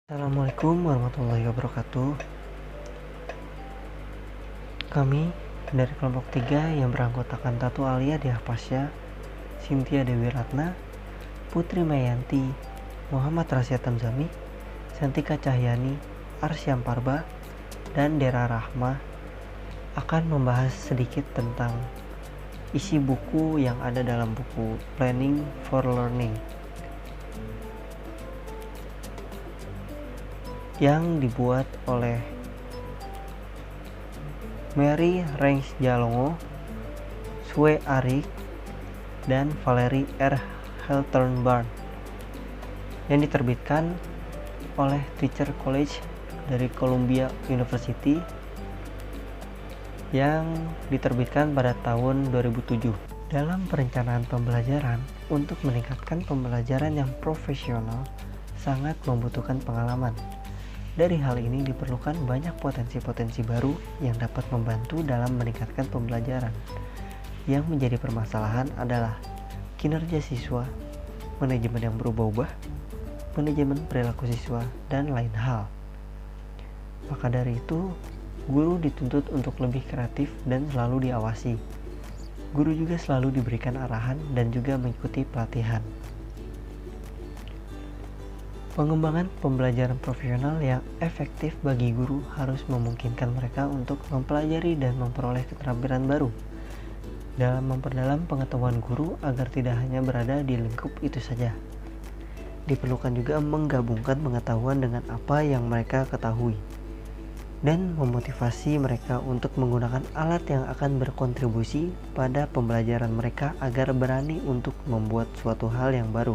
Assalamualaikum warahmatullahi wabarakatuh. Kami dari kelompok 3 yang beranggotakan Tatu Alia Diah Pasya, Cynthia Dewi Ratna, Putri Mayanti, Muhammad Rasya Tamzami, Santika Cahyani, Arsyam Parba, dan Dera Rahma akan membahas sedikit tentang isi buku yang ada dalam buku Planning for Learning yang dibuat oleh Mary Rengs Jalongo, Sue Arik, dan Valerie R. Helternbarn yang diterbitkan oleh Teacher College dari Columbia University yang diterbitkan pada tahun 2007. Dalam perencanaan pembelajaran, untuk meningkatkan pembelajaran yang profesional sangat membutuhkan pengalaman. Dari hal ini diperlukan banyak potensi-potensi baru yang dapat membantu dalam meningkatkan pembelajaran. Yang menjadi permasalahan adalah kinerja siswa, manajemen yang berubah-ubah, manajemen perilaku siswa, dan lain hal. Maka dari itu, guru dituntut untuk lebih kreatif dan selalu diawasi. Guru juga selalu diberikan arahan dan juga mengikuti pelatihan. Pengembangan pembelajaran profesional yang efektif bagi guru harus memungkinkan mereka untuk mempelajari dan memperoleh keterampilan baru dalam memperdalam pengetahuan guru agar tidak hanya berada di lingkup itu saja. Diperlukan juga menggabungkan pengetahuan dengan apa yang mereka ketahui dan memotivasi mereka untuk menggunakan alat yang akan berkontribusi pada pembelajaran mereka agar berani untuk membuat suatu hal yang baru.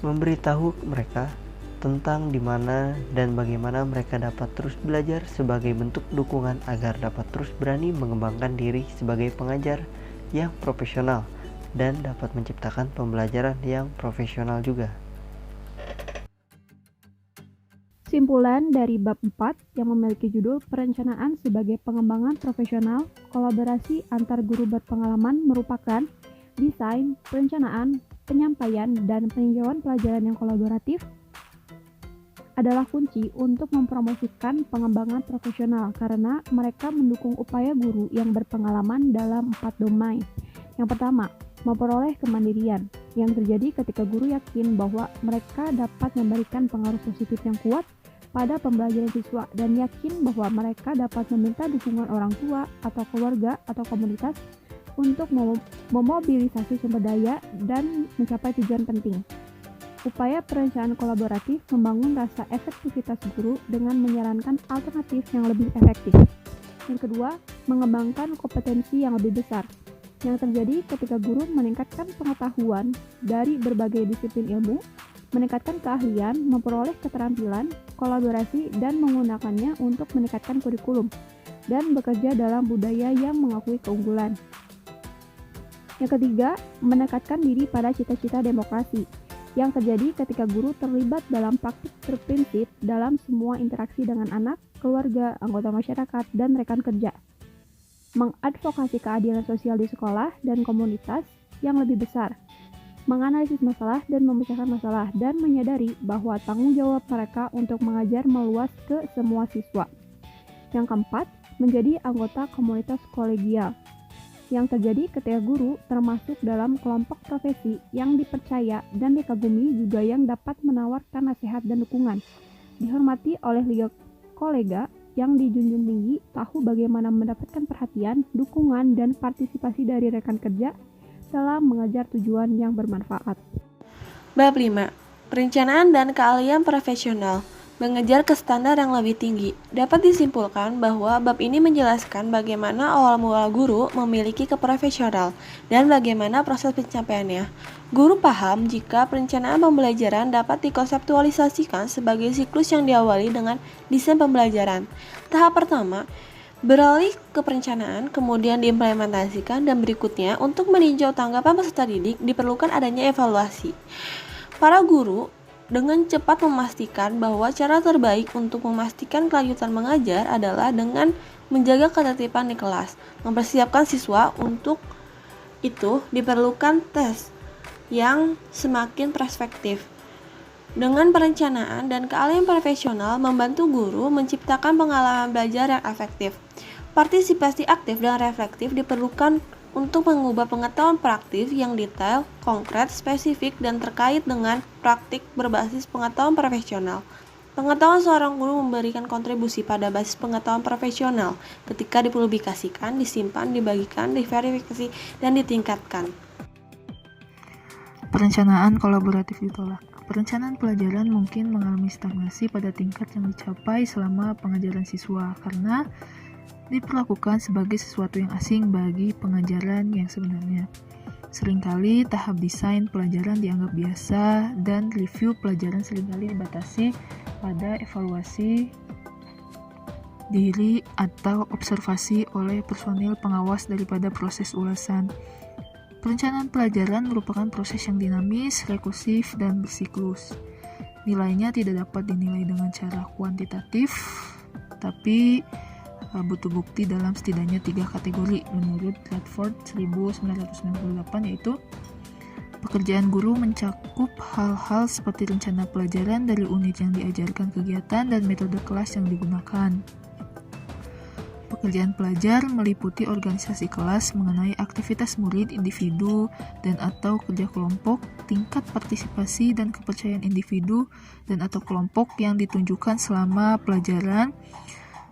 Memberitahu mereka tentang di mana dan bagaimana mereka dapat terus belajar sebagai bentuk dukungan agar dapat terus berani mengembangkan diri sebagai pengajar yang profesional dan dapat menciptakan pembelajaran yang profesional juga. Simpulan dari bab 4 yang memiliki judul Perencanaan sebagai Pengembangan Profesional, kolaborasi antar guru berpengalaman merupakan desain, perencanaan, penyampaian, dan peninjauan pelajaran yang kolaboratif adalah kunci untuk mempromosikan pengembangan profesional karena mereka mendukung upaya guru yang berpengalaman dalam 4 domain. Yang pertama, memperoleh kemandirian yang terjadi ketika guru yakin bahwa mereka dapat memberikan pengaruh positif yang kuat pada pembelajaran siswa dan yakin bahwa mereka dapat meminta dukungan orang tua atau keluarga atau komunitas untuk memobilisasi sumber daya dan mencapai tujuan penting. Upaya perencanaan kolaboratif membangun rasa efektivitas guru dengan menyarankan alternatif yang lebih efektif. Yang kedua, mengembangkan kompetensi yang lebih besar yang terjadi ketika guru meningkatkan pengetahuan dari berbagai disiplin ilmu, meningkatkan keahlian, memperoleh keterampilan, kolaborasi, dan menggunakannya untuk meningkatkan kurikulum, dan bekerja dalam budaya yang mengakui keunggulan. Yang ketiga, menekatkan diri pada cita-cita demokrasi yang terjadi ketika guru terlibat dalam praktik berprinsip dalam semua interaksi dengan anak, keluarga, anggota masyarakat, dan rekan kerja. Mengadvokasi keadilan sosial di sekolah dan komunitas yang lebih besar, menganalisis masalah dan memecahkan masalah, dan menyadari bahwa tanggung jawab mereka untuk mengajar meluas ke semua siswa. Yang keempat, menjadi anggota komunitas kolegial yang terjadi ketika guru termasuk dalam kelompok profesi yang dipercaya dan dikagumi juga yang dapat menawarkan nasihat dan dukungan, dihormati oleh kolega yang dijunjung tinggi, tahu bagaimana mendapatkan perhatian, dukungan, dan partisipasi dari rekan kerja dalam mengejar tujuan yang bermanfaat. Bab 5. Perencanaan dan keahlian profesional. Mengejar ke standar yang lebih tinggi. Dapat disimpulkan bahwa bab ini menjelaskan bagaimana awal mula guru memiliki keprofesional dan bagaimana proses pencapaiannya. Guru paham jika perencanaan pembelajaran dapat dikonseptualisasikan sebagai siklus yang diawali dengan desain pembelajaran. Tahap pertama, beralih ke perencanaan, kemudian diimplementasikan, dan berikutnya untuk meninjau tanggapan peserta didik diperlukan adanya evaluasi. Para guru dengan cepat memastikan bahwa cara terbaik untuk memastikan kelanjutan mengajar adalah dengan menjaga ketertiban di kelas. Mempersiapkan siswa untuk itu diperlukan tes yang semakin perspektif. Dengan perencanaan dan keahlian profesional membantu guru menciptakan pengalaman belajar yang efektif. Partisipasi aktif dan reflektif diperlukan untuk mengubah pengetahuan praktis yang detail, konkret, spesifik, dan terkait dengan praktik berbasis pengetahuan profesional. Pengetahuan seorang guru memberikan kontribusi pada basis pengetahuan profesional ketika dipublikasikan, disimpan, dibagikan, diverifikasi, dan ditingkatkan. Perencanaan kolaboratif ditolak. Perencanaan pelajaran mungkin mengalami stagnasi pada tingkat yang dicapai selama pengajaran siswa karena diperlakukan sebagai sesuatu yang asing bagi pengajaran yang sebenarnya. Seringkali tahap desain pelajaran dianggap biasa dan review pelajaran seringkali dibatasi pada evaluasi diri atau observasi oleh personil pengawas daripada proses ulasan. Perencanaan pelajaran merupakan proses yang dinamis, rekursif, dan bersiklus. Nilainya tidak dapat dinilai dengan cara kuantitatif, tapi butuh bukti dalam setidaknya 3 kategori menurut Radford 1998, yaitu pekerjaan guru mencakup hal-hal seperti rencana pelajaran dari unit yang diajarkan, kegiatan, dan metode kelas yang digunakan. Pekerjaan pelajar meliputi organisasi kelas mengenai aktivitas murid, individu, dan atau kerja kelompok, tingkat partisipasi dan kepercayaan individu dan atau kelompok yang ditunjukkan selama pelajaran,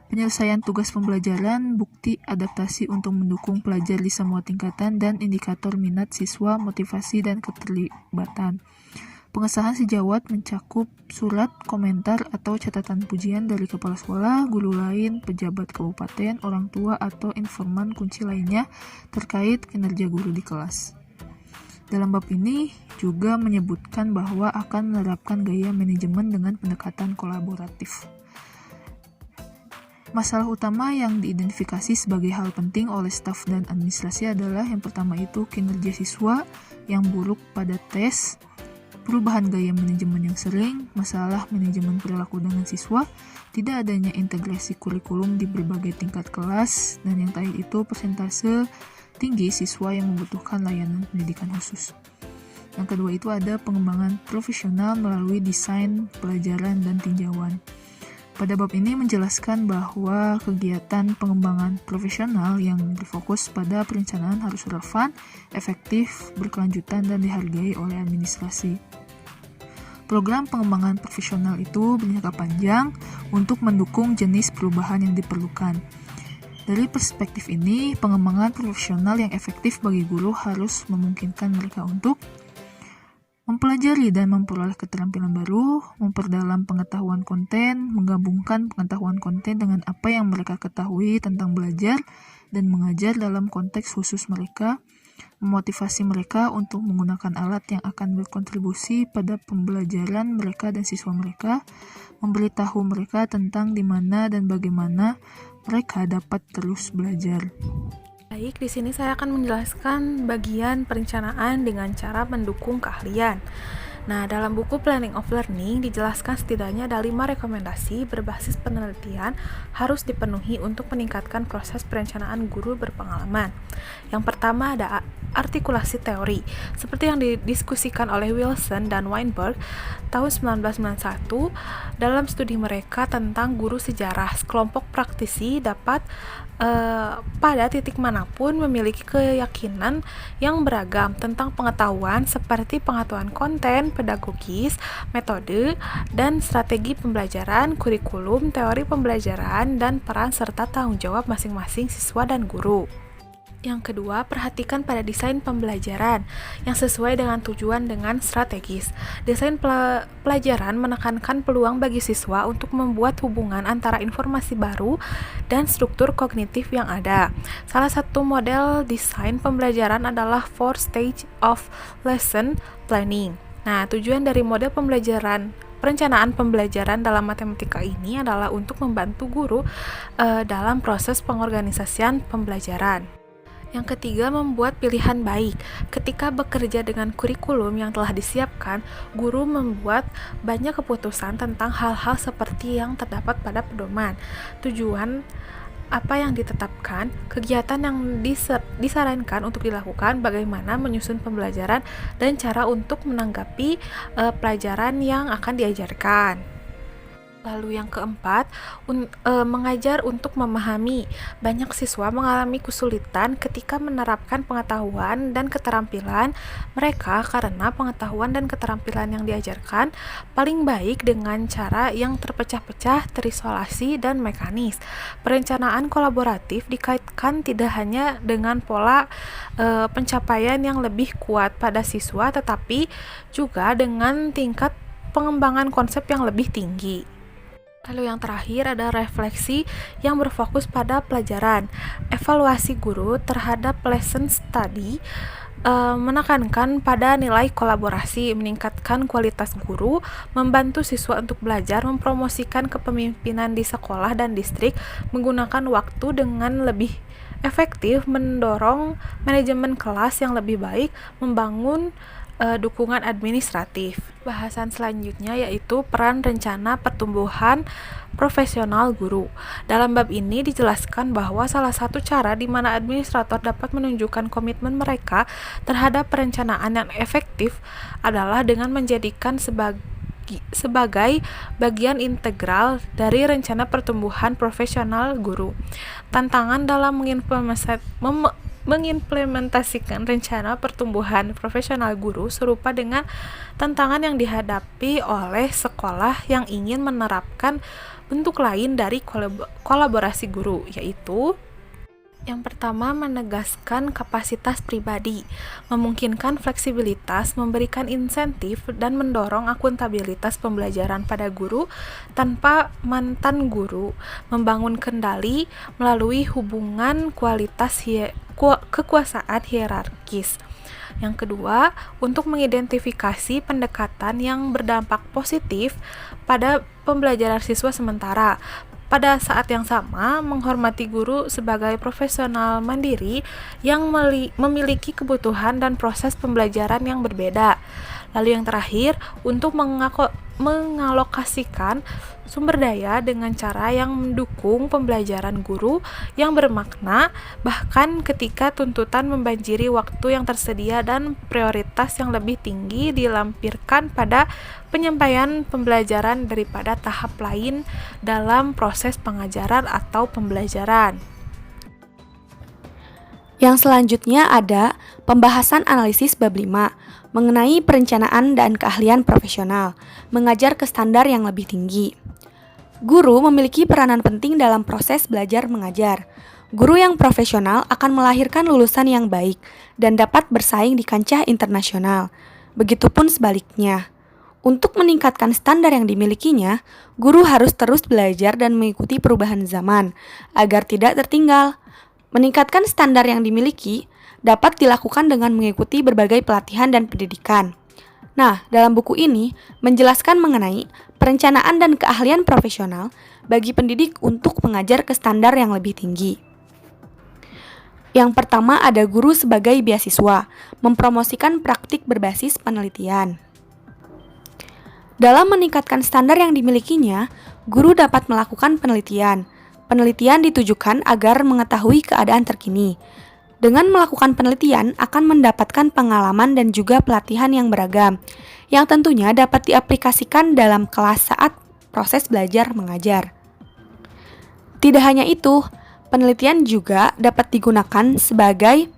penyelesaian tugas pembelajaran, bukti adaptasi untuk mendukung pelajar di semua tingkatan, dan indikator minat siswa, motivasi, dan keterlibatan. Pengesahan sejawat mencakup surat, komentar, atau catatan pujian dari kepala sekolah, guru lain, pejabat kabupaten, orang tua, atau informan kunci lainnya terkait kinerja guru di kelas. Dalam bab ini juga menyebutkan bahwa akan menerapkan gaya manajemen dengan pendekatan kolaboratif. Masalah utama yang diidentifikasi sebagai hal penting oleh staf dan administrasi adalah yang pertama itu kinerja siswa yang buruk pada tes, perubahan gaya manajemen yang sering, masalah manajemen perilaku dengan siswa, tidak adanya integrasi kurikulum di berbagai tingkat kelas, dan yang terakhir itu persentase tinggi siswa yang membutuhkan layanan pendidikan khusus. Yang kedua itu ada pengembangan profesional melalui desain pelajaran dan tinjauan. Pada bab ini menjelaskan bahwa kegiatan pengembangan profesional yang berfokus pada perencanaan harus relevan, efektif, berkelanjutan, dan dihargai oleh administrasi. Program pengembangan profesional itu berjangka panjang untuk mendukung jenis perubahan yang diperlukan. Dari perspektif ini, pengembangan profesional yang efektif bagi guru harus memungkinkan mereka untuk mempelajari dan memperoleh keterampilan baru, memperdalam pengetahuan konten, menggabungkan pengetahuan konten dengan apa yang mereka ketahui tentang belajar dan mengajar dalam konteks khusus mereka, memotivasi mereka untuk menggunakan alat yang akan berkontribusi pada pembelajaran mereka dan siswa mereka, memberitahu mereka tentang di mana dan bagaimana mereka dapat terus belajar. Baik, di sini saya akan menjelaskan bagian perencanaan dengan cara mendukung keahlian. Nah, dalam buku Planning of Learning dijelaskan setidaknya ada 5 rekomendasi berbasis penelitian harus dipenuhi untuk meningkatkan proses perencanaan guru berpengalaman. Yang pertama ada artikulasi teori, seperti yang didiskusikan oleh Wilson dan Weinberg tahun 1991 dalam studi mereka tentang guru sejarah. Kelompok praktisi dapat pada titik manapun memiliki keyakinan yang beragam tentang pengetahuan seperti pengetahuan konten, pedagogis, metode, dan strategi pembelajaran, kurikulum, teori pembelajaran, dan peran serta tanggung jawab masing-masing siswa dan guru. Yang kedua, perhatikan pada desain pembelajaran yang sesuai dengan tujuan dengan strategis. Desain pelajaran menekankan peluang bagi siswa untuk membuat hubungan antara informasi baru dan struktur kognitif yang ada. Salah satu model desain pembelajaran adalah 4 stage of lesson planning. Nah, tujuan dari model perencanaan pembelajaran dalam matematika ini adalah untuk membantu guru dalam proses pengorganisasian pembelajaran. Yang ketiga, membuat pilihan baik. Ketika bekerja dengan kurikulum yang telah disiapkan, guru membuat banyak keputusan tentang hal-hal seperti yang terdapat pada pedoman. Tujuan apa yang ditetapkan, kegiatan yang disarankan untuk dilakukan, bagaimana menyusun pembelajaran, dan cara untuk menanggapi pelajaran yang akan diajarkan. Lalu yang keempat, mengajar untuk memahami. Banyak siswa mengalami kesulitan ketika menerapkan pengetahuan dan keterampilan mereka karena pengetahuan dan keterampilan yang diajarkan paling baik dengan cara yang terpecah-pecah, terisolasi, dan mekanis. Perencanaan kolaboratif dikaitkan tidak hanya dengan pola pencapaian yang lebih kuat pada siswa, tetapi juga dengan tingkat pengembangan konsep yang lebih tinggi. Lalu yang terakhir ada refleksi yang berfokus pada pelajaran. Evaluasi guru terhadap lesson study menekankan pada nilai kolaborasi, meningkatkan kualitas guru, membantu siswa untuk belajar, mempromosikan kepemimpinan di sekolah dan distrik, menggunakan waktu dengan lebih efektif, mendorong manajemen kelas yang lebih baik, membangun dukungan administratif. Bahasan selanjutnya yaitu peran rencana pertumbuhan profesional guru. Dalam bab ini dijelaskan bahwa salah satu cara di mana administrator dapat menunjukkan komitmen mereka terhadap perencanaan yang efektif adalah dengan menjadikan sebagai bagian integral dari rencana pertumbuhan profesional guru. Tantangan dalam mengimplementasikan rencana pertumbuhan profesional guru serupa dengan tantangan yang dihadapi oleh sekolah yang ingin menerapkan bentuk lain dari kolaborasi guru, yaitu yang pertama, menegaskan kapasitas pribadi, memungkinkan fleksibilitas, memberikan insentif, dan mendorong akuntabilitas pembelajaran pada guru tanpa mantan guru, membangun kendali melalui hubungan kualitas kekuasaan hierarkis. Yang kedua, untuk mengidentifikasi pendekatan yang berdampak positif pada pembelajaran siswa sementara. Pada saat yang sama, menghormati guru sebagai profesional mandiri yang memiliki kebutuhan dan proses pembelajaran yang berbeda. Lalu yang terakhir, untuk mengalokasikan sumber daya dengan cara yang mendukung pembelajaran guru yang bermakna, bahkan ketika tuntutan membanjiri waktu yang tersedia dan prioritas yang lebih tinggi dilampirkan pada penyampaian pembelajaran daripada tahap lain dalam proses pengajaran atau pembelajaran. Yang selanjutnya ada pembahasan analisis bab 5 mengenai perencanaan dan keahlian profesional, mengajar ke standar yang lebih tinggi. Guru memiliki peranan penting dalam proses belajar mengajar. Guru yang profesional akan melahirkan lulusan yang baik dan dapat bersaing di kancah internasional. Begitupun sebaliknya. Untuk meningkatkan standar yang dimilikinya, guru harus terus belajar dan mengikuti perubahan zaman agar tidak tertinggal. Meningkatkan standar yang dimiliki dapat dilakukan dengan mengikuti berbagai pelatihan dan pendidikan. Nah, dalam buku ini menjelaskan mengenai perencanaan dan keahlian profesional bagi pendidik untuk mengajar ke standar yang lebih tinggi. Yang pertama ada guru sebagai beasiswa, mempromosikan praktik berbasis penelitian. Dalam meningkatkan standar yang dimilikinya, guru dapat melakukan penelitian. Penelitian ditujukan agar mengetahui keadaan terkini. Dengan melakukan penelitian akan mendapatkan pengalaman dan juga pelatihan yang beragam, yang tentunya dapat diaplikasikan dalam kelas saat proses belajar mengajar. Tidak hanya itu, penelitian juga dapat digunakan sebagai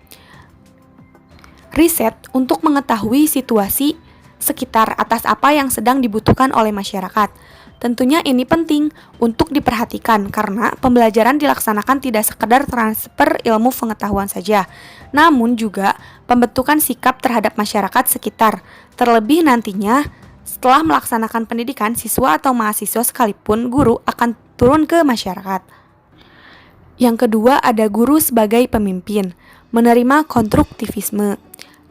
riset untuk mengetahui situasi sekitar atas apa yang sedang dibutuhkan oleh masyarakat. Tentunya ini penting untuk diperhatikan karena pembelajaran dilaksanakan tidak sekedar transfer ilmu pengetahuan saja, namun juga pembentukan sikap terhadap masyarakat sekitar. Terlebih nantinya setelah melaksanakan pendidikan, siswa atau mahasiswa sekalipun guru akan turun ke masyarakat. Yang kedua ada guru sebagai pemimpin, menerima konstruktivisme.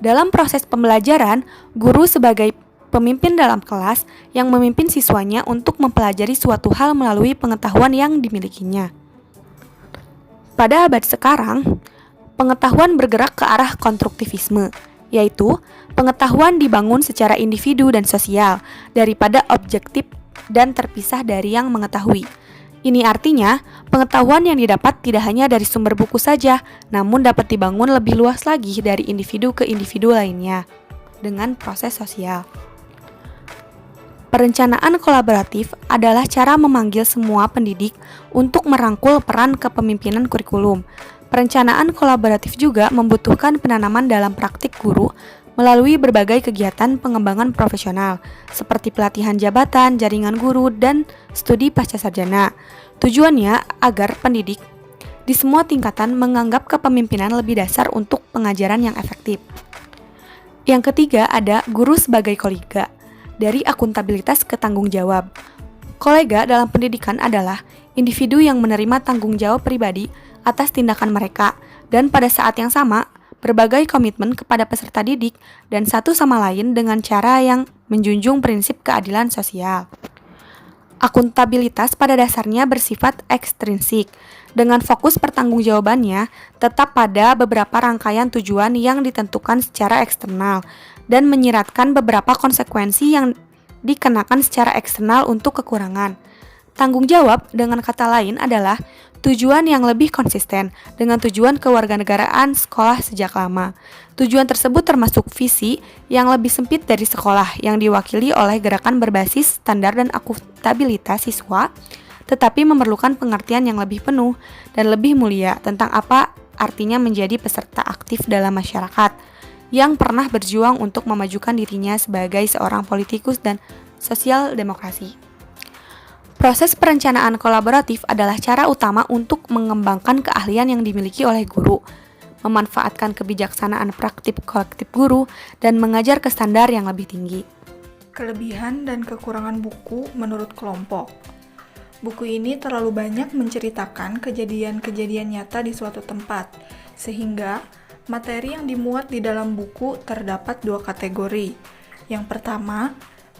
Dalam proses pembelajaran, guru sebagai pemimpin dalam kelas yang memimpin siswanya untuk mempelajari suatu hal melalui pengetahuan yang dimilikinya. Pada abad sekarang, pengetahuan bergerak ke arah konstruktivisme, yaitu pengetahuan dibangun secara individu dan sosial daripada objektif dan terpisah dari yang mengetahui. Ini artinya, pengetahuan yang didapat tidak hanya dari sumber buku saja, namun dapat dibangun lebih luas lagi dari individu ke individu lainnya dengan proses sosial. Perencanaan kolaboratif adalah cara memanggil semua pendidik untuk merangkul peran kepemimpinan kurikulum. Perencanaan kolaboratif juga membutuhkan penanaman dalam praktik guru melalui berbagai kegiatan pengembangan profesional, seperti pelatihan jabatan, jaringan guru, dan studi pascasarjana. Tujuannya agar pendidik di semua tingkatan menganggap kepemimpinan lebih dasar untuk pengajaran yang efektif. Yang ketiga ada guru sebagai kolega, dari akuntabilitas ke tanggung jawab. Kolega dalam pendidikan adalah individu yang menerima tanggung jawab pribadi atas tindakan mereka, dan pada saat yang sama, berbagai komitmen kepada peserta didik dan satu sama lain dengan cara yang menjunjung prinsip keadilan sosial. Akuntabilitas pada dasarnya bersifat ekstrinsik, dengan fokus pertanggungjawabannya tetap pada beberapa rangkaian tujuan yang ditentukan secara eksternal dan menyiratkan beberapa konsekuensi yang dikenakan secara eksternal untuk kekurangan. Tanggung jawab dengan kata lain adalah tujuan yang lebih konsisten dengan tujuan kewarganegaraan sekolah sejak lama. Tujuan tersebut termasuk visi yang lebih sempit dari sekolah yang diwakili oleh gerakan berbasis standar dan akuntabilitas siswa, tetapi memerlukan pengertian yang lebih penuh dan lebih mulia tentang apa artinya menjadi peserta aktif dalam masyarakat yang pernah berjuang untuk memajukan dirinya sebagai seorang politikus dan sosial demokrasi. Proses perencanaan kolaboratif adalah cara utama untuk mengembangkan keahlian yang dimiliki oleh guru, memanfaatkan kebijaksanaan praktik kolektif guru, dan mengajar ke standar yang lebih tinggi. Kelebihan dan kekurangan buku menurut kelompok. Buku ini terlalu banyak menceritakan kejadian-kejadian nyata di suatu tempat, sehingga materi yang dimuat di dalam buku terdapat dua kategori. Yang pertama,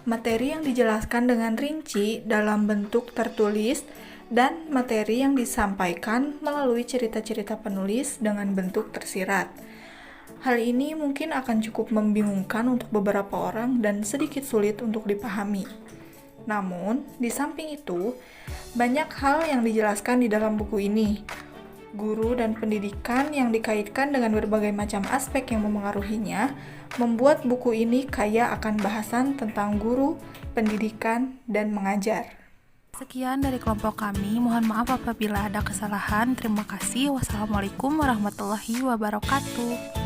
materi yang dijelaskan dengan rinci dalam bentuk tertulis dan materi yang disampaikan melalui cerita-cerita penulis dengan bentuk tersirat. Hal ini mungkin akan cukup membingungkan untuk beberapa orang dan sedikit sulit untuk dipahami. Namun, di samping itu, banyak hal yang dijelaskan di dalam buku ini. Guru dan pendidikan yang dikaitkan dengan berbagai macam aspek yang memengaruhinya membuat buku ini kaya akan bahasan tentang guru, pendidikan, dan mengajar. Sekian dari kelompok kami, mohon maaf apabila ada kesalahan. Terima kasih. Wassalamualaikum warahmatullahi wabarakatuh.